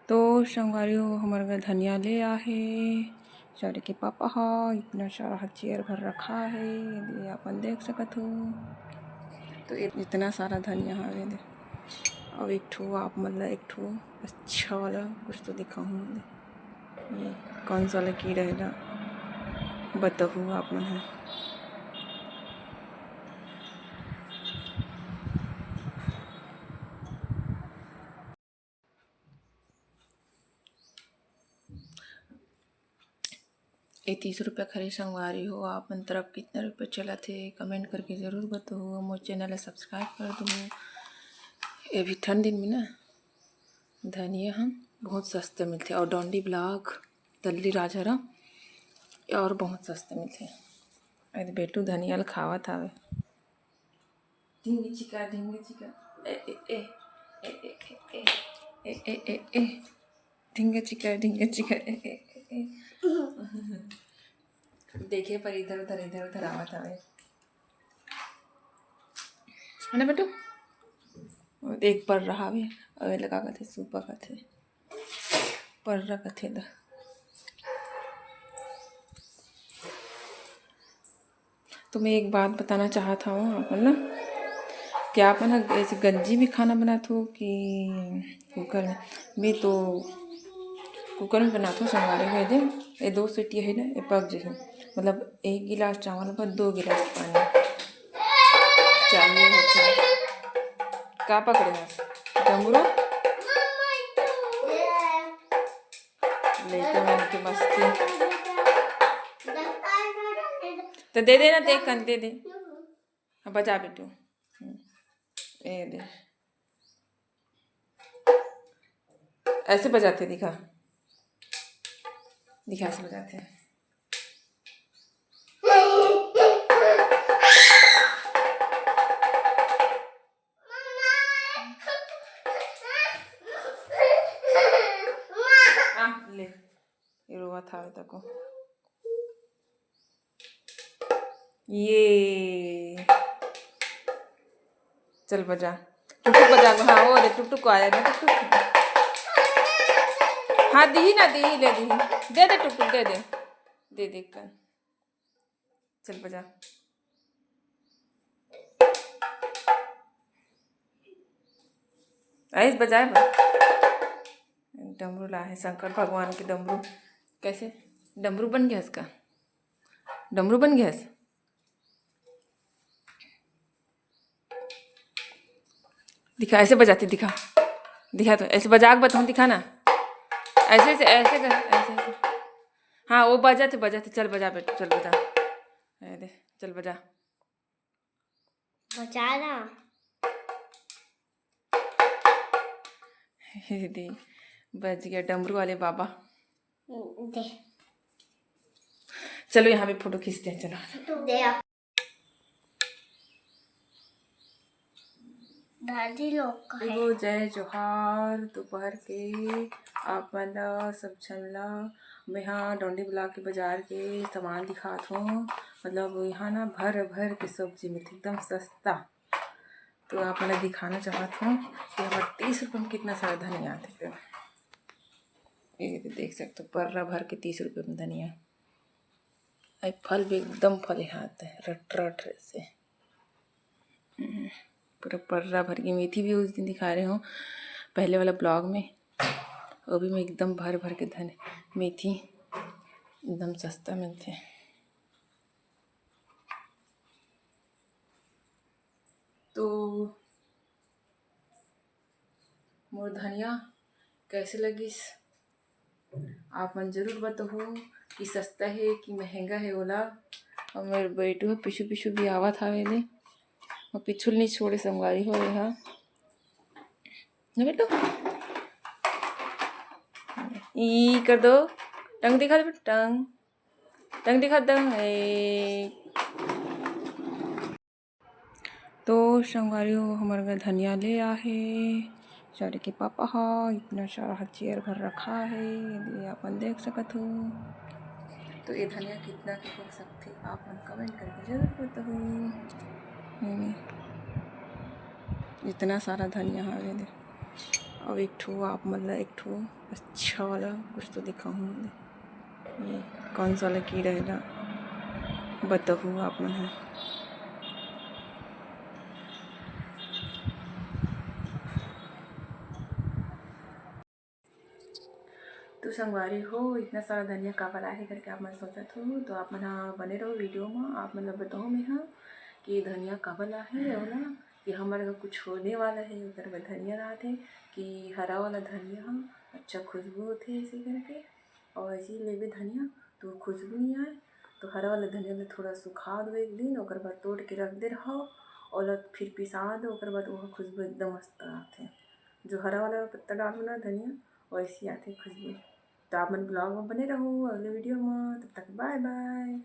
तो संगवारी हमारे घर धनिया ले आहे चौरे के पापा हा इतना सारा चेयर भर रखा है ये अपन देख सकत हो। तो इतना सारा धनिया है दे और एक ठो आप मतलब एक ठो अच्छा वाला कुछ तो दिखाऊँ ये कौन सा वाला की रहेगा बताओ आप मन है। ये 30 रुपये खरीद संगवारी हो आप मन तरफ कितना रुपये चला थे कमेंट करके ज़रूर बताओ। मोर चैनल सब्सक्राइब कर दो। ये भी ठंड दिन में ना धनिया हम बहुत सस्ते मिलते और डोंडी ब्लॉक दल्ली राजहरा और बहुत सस्ते मिलते। अरे बेटू धनिया खावा था ढींगे चिका ए ए ए ए ए ए ए ए ए ढींगे चिका ए ए ए देखे पर इधर उधर आवत हवे है ना बेटू। एक पर रहा भी अवे लगा कथे सुपा कथे पर रहा कथे दा। तो मैं एक बात बताना चाहता हूँ अपन ना क्या आप ना ऐसे गंजी भी खाना बनाते हो कि कुकर में। मैं तो कुकर में बनाता हूँ संगारे हुए दे ये 2 सीटी है ना ये पक जाए मतलब 1 गिलास चावल पर 2 गिलास पानी चाहिए होता है। का पकड़े हैं डमरू लेते मैंने तो मस्ती तो दे देना देख कर दे दे हाँ बजा बेटू ए दे ऐसे बजाते दिखा ऐसे बजाते हैं। ले ये रोवा था तक ये चल बजा टुकटुक बजा हाँ वो दे टुकटुक को आया ना टुकटुक हाँ दी ना दी ले दी दे दे टुकटुक दे दे कर चल बजा ऐस बजाए डमरू ला है शंकर भगवान के डमरू कैसे डमरू बन गया इसका डमरू बन गया दिखा ऐसे बजाती दिखा तो ऐसे बजा के बताऊँ दिखा ना ऐसे कर ऐसे हाँ वो बजाते चल बजा बेटू चल बजा दे चल बजा ना दीदी बज गया डमरू वाले बाबा दे चलो यहाँ पे फोटो खींचते हैं चलो दे दादी लोग का है। जय जोहार दोपहर के आप मन सब झनला मैं यहाँ डोंडी ब्लॉक के बाजार के सामान दिखात हूँ मतलब यहाँ ना भर के सब्जी मिलती एकदम सस्ता। तो आप मैं दिखाना चाहता हूँ कि हमारे 30 रुपये में कितना सारा धनिया आते हैं। ये देख सकते हो पर्रा भर के 30 रुपये में धनिया फल भी एकदम फले हाथ है रट से पूरा पर्रा भर की मेथी भी उस दिन दिखा रहे हूँ पहले वाला ब्लॉग में वो भी मैं एकदम भर के मेथी एकदम सस्ता मिलते हैं। तो मोर धनिया कैसे लगी आप मन जरूर बताओ कि सस्ता है कि महंगा है ओला। और मेरे बेटू है पिछू भी आवा था वेले और पिछुल नहीं छोड़े संगवारी हो रहा ना बेटू ई कर दो टंग दिखा दो टंग दिखा दो। तो संगवारी हमारे घर धनिया ले आहे चौरे के पापा हा इतना सारा चेयर भर रखा है ये अपन देख सकत हो। तो ये धनिया कितना के हो सकते आप मन कमेंट करके जरूर बताओ। इतना सारा धनिया है अब एक ठो आप मतलब एक ठो अच्छा वाला कुछ तो दिखाऊँ, ये कौन सा वाला कीड़ा है बताऊँ आप मन है। तो संगवारी हो इतना सारा धनिया काबर आहे करके आप मन सोचत हो, तो आप मन ह बने रहो वीडियो में। आप मतलब बताओ मैं हाँ कि धनिया काबर आहे और ना कि हमारे घर कुछ होने वाला है, उधर में धनिया रहते कि हरा वाला धनिया हम अच्छा खुशबू होती है इसी करके। और ऐसे ही लेबे धनिया तो खुशबू नहीं आए, तो हरा वाला धनिया में थोड़ा सुखा दो एक दिन, और बाद तोड़ के रख दे रहो और फिर पिसा दो, और बाद वो खुशबू एकदम मस्त आते। जो हरा वाला पत्ता डालो ना धनिया वैसी आती खुशबू। तो आप मन ब्लॉग में बने रहो अगले वीडियो में, तब तक बाय बाय।